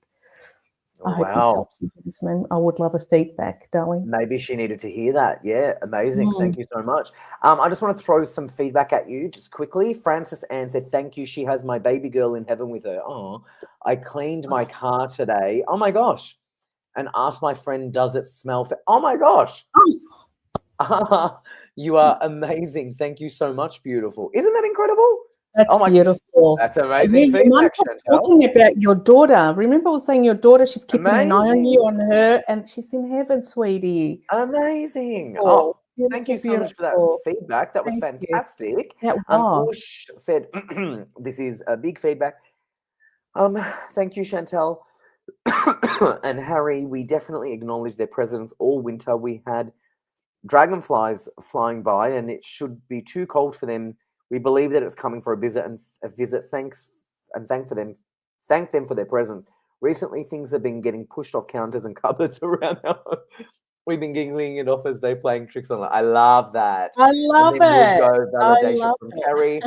I hope this helps you, Jasmine. I would love a feedback, darling. Maybe she needed to hear that. Yeah, amazing. Thank you so much. I just want to throw some feedback at you just quickly. Frances Ann said, thank you. She has my baby girl in heaven with her. Oh, I cleaned my car today. Oh, my gosh. And asked my friend, does it smell? Oh, my gosh. You are amazing. Thank you so much. Beautiful. Isn't that incredible? That's beautiful. That's amazing feedback, Chantel. Talking about your daughter. Remember I was saying your daughter, she's keeping an eye on you, on her, and she's in heaven, sweetie. Amazing. Thank you so much for that feedback. That was fantastic. Bush said, this is a big feedback. Thank you, Chantel. And Harry, we definitely acknowledge their presence all winter. We had dragonflies flying by, and it should be too cold for them. We believe that it's coming for a visit. Thanks and thank them for their presence. Recently, things have been getting pushed off counters and cupboards around our home. We've been giggling it off as they're playing tricks on it. I love that. I love it. Validation from Carrie.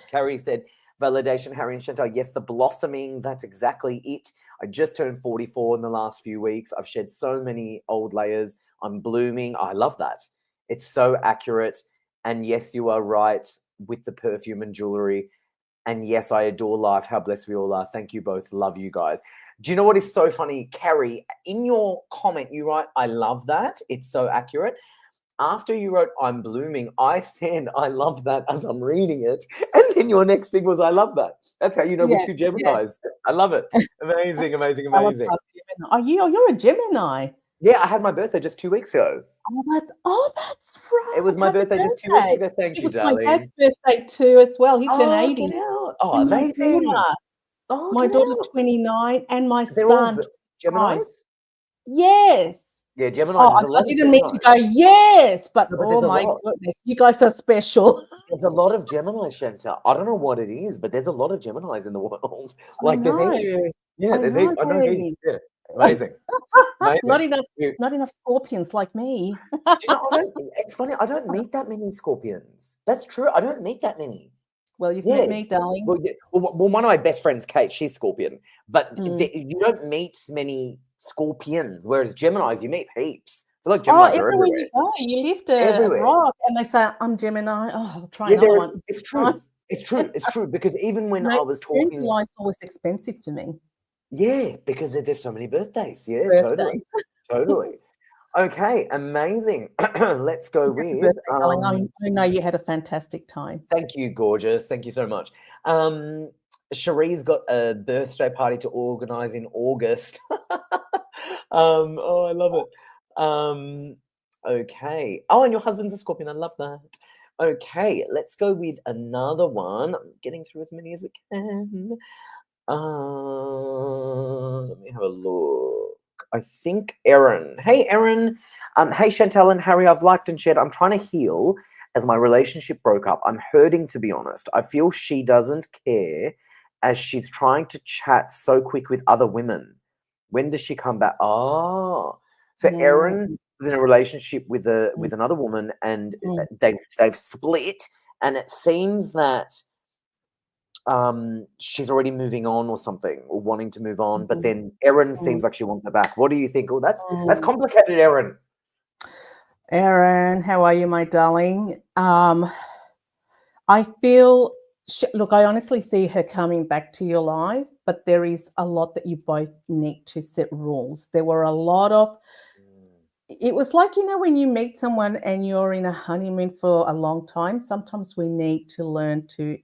Carrie said, validation, Harry and Chantal. Yes, the blossoming. That's exactly it. I just turned 44 in the last few weeks. I've shed so many old layers. I'm blooming. I love that. It's so accurate. And yes, you are right with the perfume and jewelry. And yes, I adore life. How blessed we all are. Thank you both. Love you guys. Do you know what is so funny? Carrie, in your comment, you write, I love that. It's so accurate. After you wrote, I'm blooming, I said, I love that as I'm reading it. And then your next thing was, I love that. That's how you know we're two Geminis. I love it. Amazing, amazing, amazing. You're a Gemini. Yeah, I had my birthday just 2 weeks ago. That's right. It was my birthday just 2 weeks ago. Thank you, darling. It was my dad's birthday too as well. He turned 80. Oh, amazing. My daughter 29 and my They're son all Geminis? Yes. Yeah, Gemini. I didn't mean to go, yes, but oh my goodness, you guys are special. There's a lot of Gemini, Shanta. I don't know what it is, but there's a lot of Geminis in the world. Like there's heaps. Yeah, there's heaps. I know heaps. Yeah, amazing. Not enough Scorpions like me. You know, it's funny. I don't meet that many Scorpions. That's true. I don't meet that many. Well, you've met me, darling. Well, one of my best friends, Kate, she's Scorpion, but you don't meet many Scorpions, whereas Geminis, you meet heaps. I feel like Geminis are everywhere. You go, you lift a rock and they say, I'm Gemini. Oh, I'll try another one. It's true. It's true. It's true. Because even when I was talking... Gemini is always expensive to me. Yeah, because there's so many birthdays. Yeah, totally. Totally. Okay, amazing. Let's go with... I know you had a fantastic time. Thank you, gorgeous. Thank you so much. Cherie's got a birthday party to organise in August. I love it. Okay. Oh, and your husband's a Scorpion. I love that. Okay, let's go with another one. I'm getting through as many as we can. Let me have a look. I think Erin. Hey, Erin. Hey, Chantal and Harry. I've liked and shared. I'm trying to heal as my relationship broke up. I'm hurting, to be honest. I feel she doesn't care as she's trying to chat so quick with other women. When does she come back? So Erin was in a relationship with another woman, and they've split, and it seems that she's already moving on or something, or wanting to move on, but then Erin seems like she wants her back. What do you think? Oh, that's complicated, Erin. Erin, how are you, my darling? I feel, look, I honestly see her coming back to your life, but there is a lot that you both need to set rules. There were a lot of, it was like, when you meet someone and you're in a honeymoon for a long time, sometimes we need to learn to,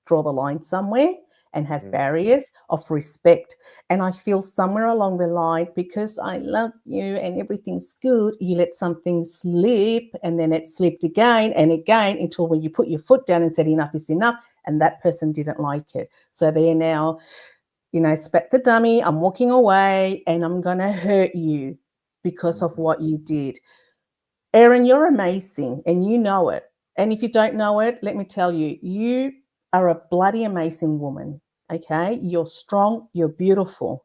draw the line somewhere and have barriers of respect. And I feel somewhere along the line, because I love you and everything's good, you let something slip, and then it slipped again and again, until when you put your foot down and said enough is enough, and that person didn't like it. So they're now, spat the dummy, I'm walking away and I'm going to hurt you because of what you did. Erin, you're amazing and you know it. And if you don't know it, let me tell you, you are a bloody amazing woman, okay? You're strong, you're beautiful.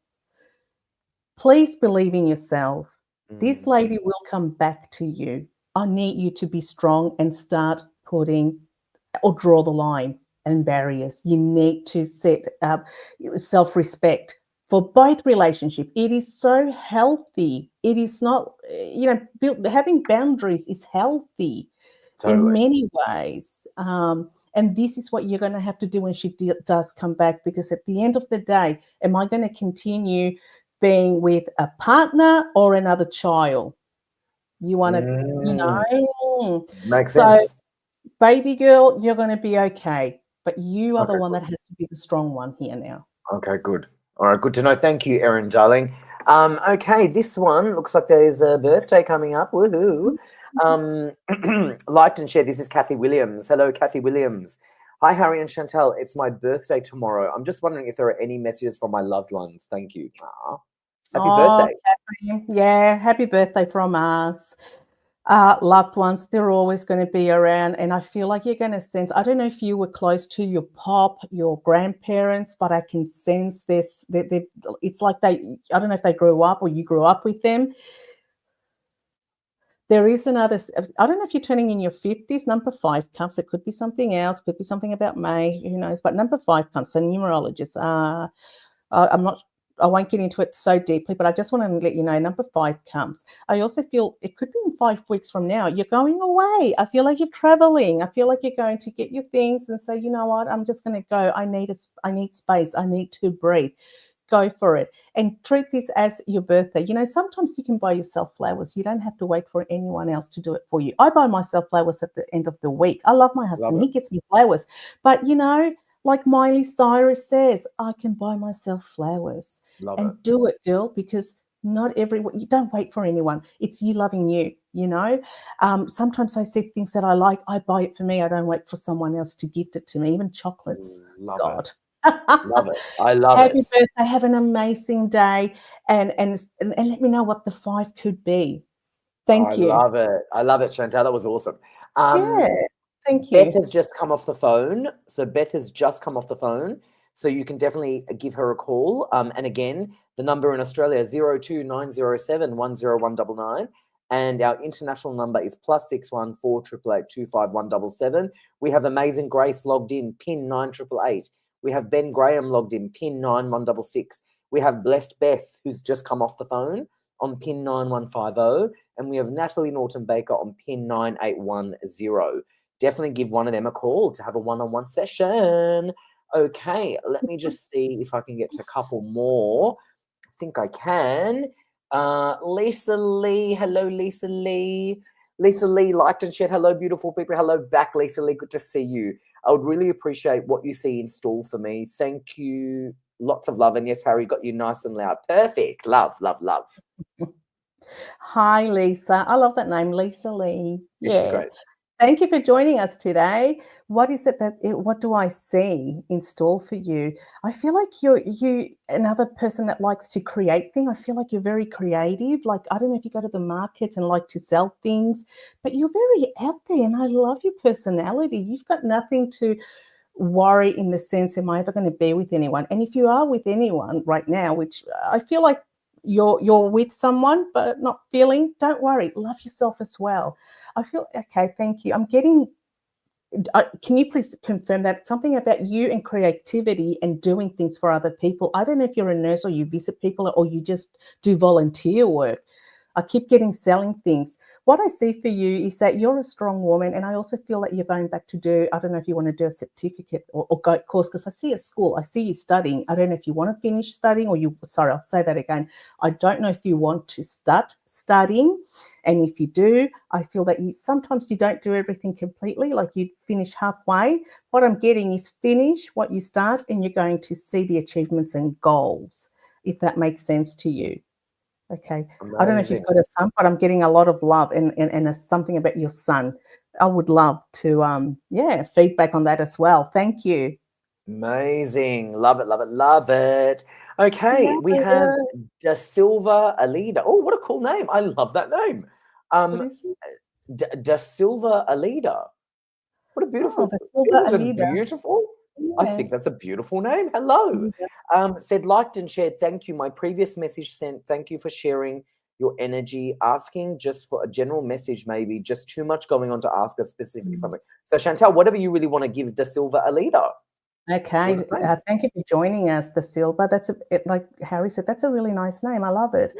Please believe in yourself. This lady will come back to you. I need you to be strong and start putting or draw the line and barriers. You need to set up self-respect for both relationships. It is so healthy. It is not, having boundaries is healthy in many ways. And this is what you're going to have to do when she does come back, because at the end of the day, am I going to continue being with a partner or another child? You want to, Makes sense. So, baby girl, you're going to be okay. But you are the one that has to be the strong one here now. Okay, good. All right, good to know. Thank you, Erin, darling. Okay, this one looks like there's a birthday coming up. Woohoo. Liked and shared. This is Kathy Williams. Hello, Kathy Williams. Hi, Harry and Chantal. It's my birthday tomorrow. I'm just wondering if there are any messages from my loved ones. Thank you. Happy birthday. Kathy. Yeah, happy birthday from us. Loved ones, they're always going to be around, and I feel like you're going to sense, I don't know if you were close to your pop, your grandparents, but I can sense this, it's like I don't know if they grew up or you grew up with them. There is another, I don't know if you're turning in your 50s, number 5 comes. It could be something else, could be something about May, who knows, but number 5 comes. So numerologists, I'm not I won't get into it so deeply, but I just want to let you know number 5 comes. I also feel it could be in 5 weeks from now. You're going away. I feel like you're traveling. I feel like you're going to get your things and say, you know what, I'm just going to go. I need space. I need to breathe. Go for it and treat this as your birthday. You know, sometimes you can buy yourself flowers. You don't have to wait for anyone else to do it for you. I buy myself flowers at the end of the week. I love my husband. He gets me flowers. But, you know, like Miley Cyrus says, I can buy myself flowers. Do it, girl, because not everyone, you don't wait for anyone. It's you loving you, you know. Sometimes I see things that I like. I buy it for me. I don't wait for someone else to gift it to me, even chocolates. God. Love it. I love Happy it. birthday. Have an amazing day. And let me know what the 5 could be. Thank you. I love it. I love it, Chantal. That was awesome. Yeah, thank you. Beth has just come off the phone. So Beth has just come off the phone. So you can definitely give her a call. And again, the number in Australia is 02907 10199. And our international number is +61 4 888 25177. We have Amazing Grace logged in, PIN 9888. We have Ben Graham logged in, PIN 9166. We have Blessed Beth, who's just come off the phone, on PIN 9150. And we have Natalie Norton Baker on PIN 9810. Definitely give one of them a call to have a one-on-one session. Okay, let me just see if I can get to a couple more. I think I can. Lisa Lee. Hello, Lisa Lee. Lisa Lee liked and shared. Hello, beautiful people. Hello back, Lisa Lee. Good to see you. I would really appreciate what you see in store for me. Thank you. Lots of love. And yes, Harry got you nice and loud. Perfect. Love, love, love. Hi, Lisa. I love that name, Lisa Lee. Yeah, she's great. Thank you for joining us today. What is it what do I see in store for you? I feel like you're another person that likes to create things. I feel like you're very creative. Like, I don't know if you go to the markets and like to sell things, but you're very out there and I love your personality. You've got nothing to worry in the sense, am I ever going to be with anyone? And if you are with anyone right now, which I feel like you're with someone but not feeling, don't worry, love yourself as well. I feel okay, thank you. I'm getting can you please confirm that something about you and creativity and doing things for other people? I don't know if you're a nurse or you visit people or you just do volunteer work. I keep getting selling things. What I see for you is that you're a strong woman, and I also feel that you're going back to do, I don't know if you want to do a certificate or go course, because I see a school, I see you studying. I don't know if you want to finish studying or sorry, I'll say that again. I don't know if you want to start studying. And if you do, I feel that sometimes you don't do everything completely, like you finish halfway. What I'm getting is finish what you start and you're going to see the achievements and goals, if that makes sense to you. Okay. Amazing. I don't know if you've got a son, but I'm getting a lot of love and something about your son. I would love to, feedback on that as well. Thank you. Amazing. Love it, love it, love it. Okay, we have Da Silva Alida. Oh, what a cool name. I love that name. Da Silva Alida. What a beautiful, beautiful. Yeah. I think that's a beautiful name. Hello. Yeah. Said, liked and shared. Thank you. My previous message sent. Thank you for sharing your energy. Asking just for a general message, maybe just too much going on to ask a specific something. So Chantal, whatever you really want to give Da Silva Alida. Okay. Thank you for joining us, Da Silva. That's like Harry said, that's a really nice name. I love it.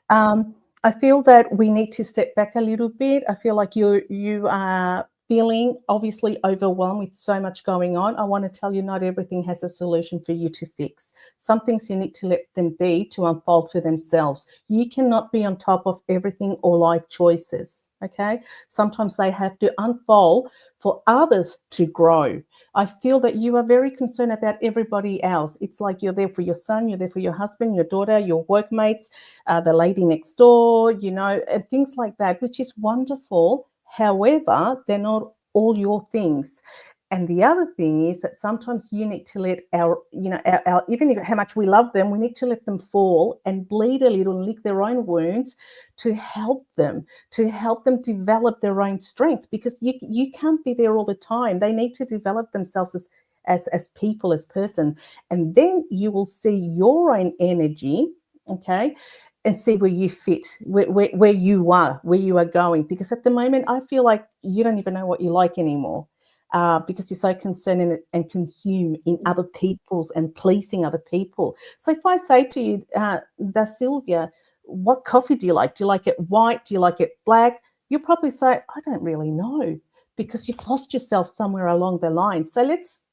I feel that we need to step back a little bit. I feel like you are feeling obviously overwhelmed with so much going on. I want to tell you, not everything has a solution for you to fix. Some things you need to let them be to unfold for themselves. You cannot be on top of everything or life choices. Okay. Sometimes they have to unfold for others to grow. I feel that you are very concerned about everybody else. It's like you're there for your son, you're there for your husband, your daughter, your workmates, the lady next door, and things like that, which is wonderful. However, they're not all your things. And the other thing is that sometimes you need to let our even if how much we love them, we need to let them fall and bleed a little and lick their own wounds to help them develop their own strength, because you can't be there all the time. They need to develop themselves as people, as person. And then you will see your own energy, okay, and see where you fit, where you are going. Because at the moment, I feel like you don't even know what you like anymore. because you're so concerned and consumed in other people's and pleasing other people. So if I say to you, Da Sylvia, what coffee do you like? Do you like it white? Do you like it black? You'll probably say, I don't really know, because you've lost yourself somewhere along the line. So let's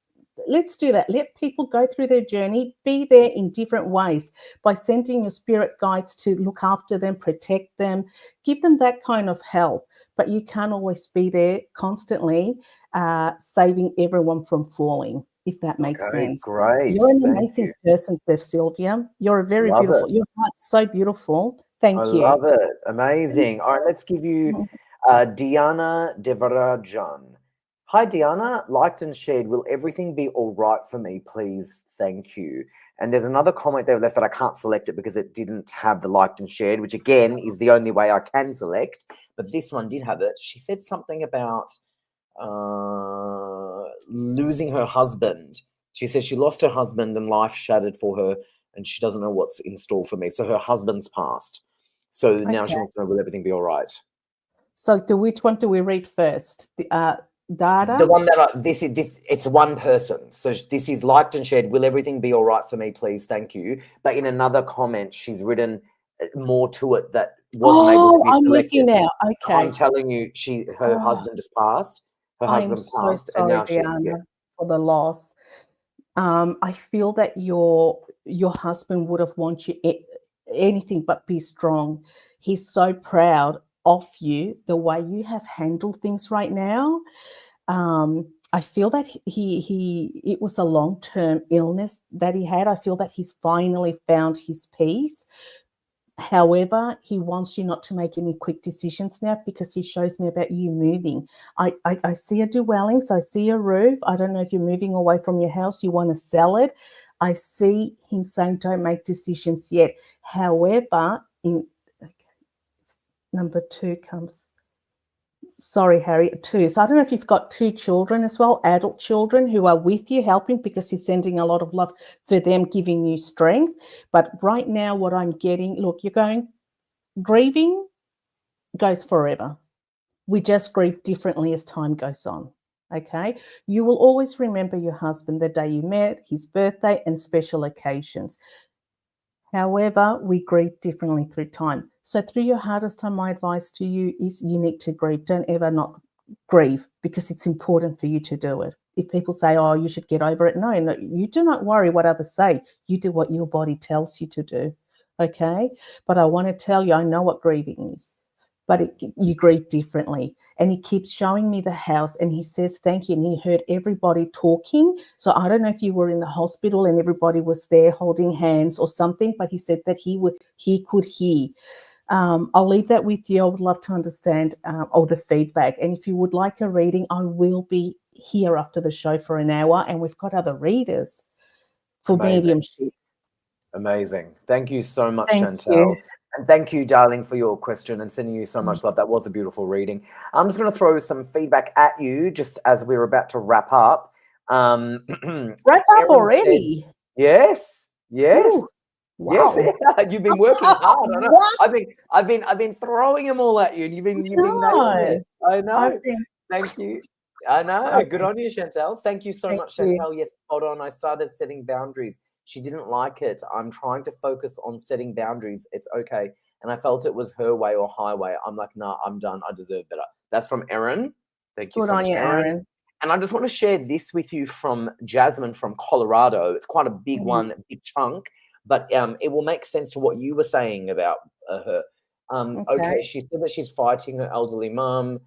do that. Let people go through their journey, be there in different ways by sending your spirit guides to look after them, protect them, give them that kind of help. But you can't always be there constantly saving everyone from falling, if that makes sense. Great. You're an amazing person, Sylvia. You're a very beautiful. Your heart's so beautiful. Thank you. I love it. Amazing. All right, let's give you Diana Devarajan. Hi, Diana. Liked and shared. Will everything be all right for me, please? Thank you. And there's another comment there left that I can't select it because it didn't have the liked and shared, which again is the only way I can select. But this one did have it. She said something about losing her husband. She says she lost her husband and life shattered for her, and she doesn't know what's in store for me. So her husband's passed. So now she wants to know, will everything be all right? So which one do we read first? Data? The one that it's one person. So this is liked and shared. Will everything be all right for me, please? Thank you. But in another comment, she's written more to it that wasn't able to be selected. I'm with you now. Okay. I'm telling you, her husband has passed. Her husband passed, sorry, and now Diana, for the loss. I feel that your husband would have wanted you anything but be strong. He's so proud of you, the way you have handled things right now. I feel that it was a long-term illness that he had. I feel that he's finally found his peace. However, he wants you not to make any quick decisions now, because he shows me about you moving. I see a dwelling, so I see a roof. I don't know if you're moving away from your house, you want to sell it. I see him saying don't make decisions yet. However, number 2 comes, sorry, Harry, 2. So I don't know if you've got 2 children as well, adult children who are with you helping, because he's sending a lot of love for them, giving you strength. But right now what I'm getting, look, you're going, grieving goes forever. We just grieve differently as time goes on, okay? You will always remember your husband, the day you met, his birthday and special occasions. However, we grieve differently through time. So through your hardest time, my advice to you is you need to grieve. Don't ever not grieve, because it's important for you to do it. If people say, oh, you should get over it, no, you do not worry what others say. You do what your body tells you to do, okay? But I want to tell you, I know what grieving is, but you grieve differently. And he keeps showing me the house, and he says thank you, and he heard everybody talking. So I don't know if you were in the hospital and everybody was there holding hands or something, but he said that he could hear. I'll leave that with you. I would love to understand all the feedback. And if you would like a reading, I will be here after the show for an hour, and we've got other readers for mediumship. Amazing. Thank you so much, Thank Chantal. you. And thank you, darling, for your question and sending you so much love. That was a beautiful reading. I'm just going to throw some feedback at you just as we're about to wrap up. Wrap up already? Said, yes. Ooh, wow. Yes, yeah. You've been working hard. I know. I've been throwing them all at you, and you've been nailing it. I know. Thank you. I know. Okay. Good on you, Chantal. Thank you so much, Chantal. Yes, hold on. I started setting boundaries. She didn't like it. I'm trying to focus on setting boundaries. It's okay. And I felt it was her way or highway. I'm like, nah, I'm done. I deserve better. That's from Erin. Thank you so much, Erin. And I just want to share this with you from Jasmine from Colorado. It's quite a big one, a big chunk, but it will make sense to what you were saying about her. Okay, she said that she's fighting her elderly mum.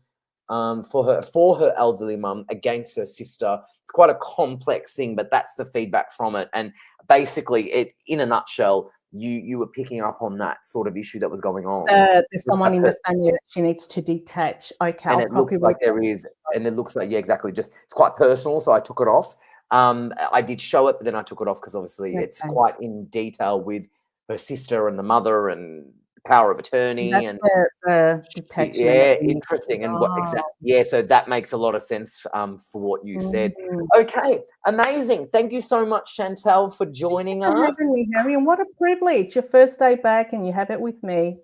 For her elderly mum against her sister. It's quite a complex thing, but that's the feedback from it. And basically, it in a nutshell, you were picking up on that sort of issue that was going on. There's someone in the family that she needs to detach. Okay, and it looks like there is, and it looks like exactly. Just it's quite personal, so I took it off. I did show it, but then I took it off because obviously it's quite in detail with her sister and the mother and power of attorney. That's and the detachment. Yeah, interesting. And what exactly? Yeah, so that makes a lot of sense for what you said. Okay, amazing. Thank you so much, Chantal, for joining us. Having me, Harry, and what a privilege! Your first day back, and you have it with me.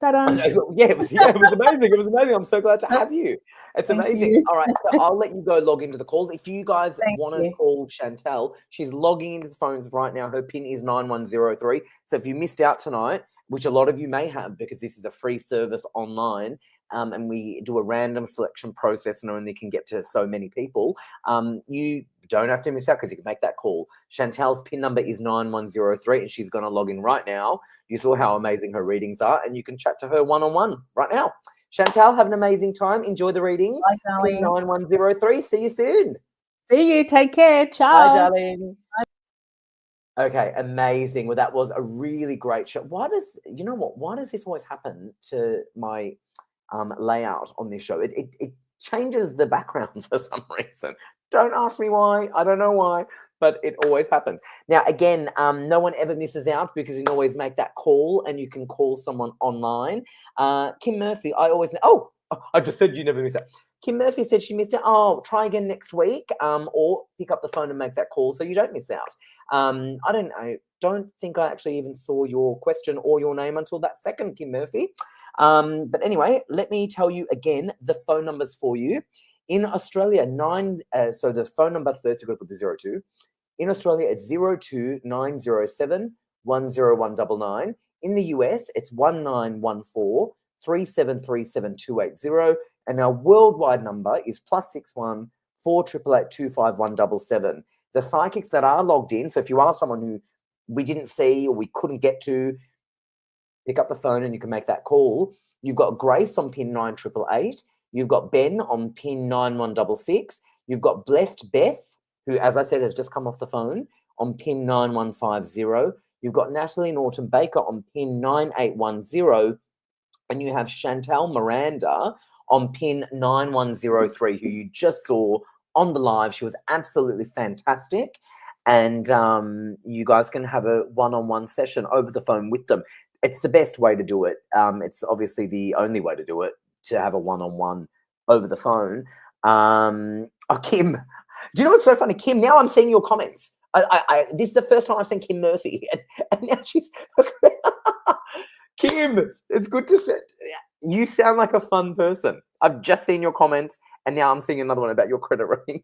Ta-da. Yeah, it was amazing. It was amazing. I'm so glad to have you. It's Thank amazing. you. All right, so I'll let you go log into the calls. If you guys Thank want to you. call Chantel, she's logging into the phones right now. Her PIN is 9103. So if you missed out tonight, which a lot of you may have because this is a free service online, and we do a random selection process and only can get to so many people, you don't have to miss out because you can make that call. Chantel's PIN number is 9103 and she's going to log in right now. You saw how amazing her readings are and you can chat to her one-on-one right now. Chantel, have an amazing time. Enjoy the readings. Bye, darling. PIN 9103. See you soon. See you. Take care. Ciao. Bye, darling. Okay, amazing. Well, that was a really great show. Why does this always happen to my layout on this show? It changes the background for some reason. Don't ask me why. I don't know why, but it always happens. Now, again, no one ever misses out because you can always make that call and you can call someone online. Kim Murphy, I always know. Oh, I just said you never miss out. Kim Murphy said she missed it. Oh, try again next week, or pick up the phone and make that call so you don't miss out. I don't think I actually even saw your question or your name until that second, Kim Murphy. But anyway, let me tell you again the phone numbers for you. In Australia, so the phone number first, you've got to put the 02. In Australia, it's 02907 10199. In the US, it's 1914 3737 280. And our worldwide number is +61 488 25177. The psychics that are logged in, so if you are someone who we didn't see or we couldn't get to, pick up the phone and you can make that call. You've got Grace on PIN 9888. You've got Ben on PIN 9166. You've got Blessed Beth, who, as I said, has just come off the phone, on PIN 9150. You've got Natalie Norton Baker on PIN 9810. And you have Chantal Miranda on PIN 9103, who you just saw on the live. She was absolutely fantastic. And you guys can have a one-on-one session over the phone with them. It's the best way to do it. It's obviously the only way to do it, to have a one-on-one over the phone. Oh, Kim, do you know what's so funny? Kim, now I'm seeing your comments. This is the first time I've seen Kim Murphy. And now she's... Kim, it's good to see. You sound like a fun person. I've just seen your comments, and now I'm seeing another one about your credit rating.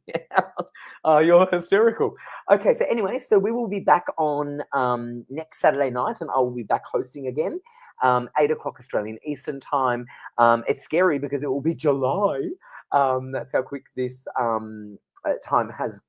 You're hysterical. Okay, so anyway, so we will be back on next Saturday night, and I will be back hosting again, 8 o'clock Australian Eastern Time. It's scary because it will be July. That's how quick this time has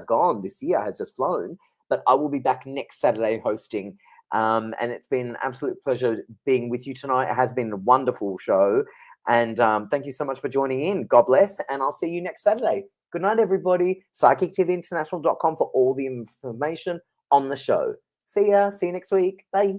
gone. This year has just flown. But I will be back next Saturday hosting. And it's been an absolute pleasure being with you tonight. It has been a wonderful show. And thank you so much for joining in. God bless. And I'll see you next Saturday. Good night, everybody. PsychicTVInternational.com for all the information on the show. See ya. See you next week. Bye.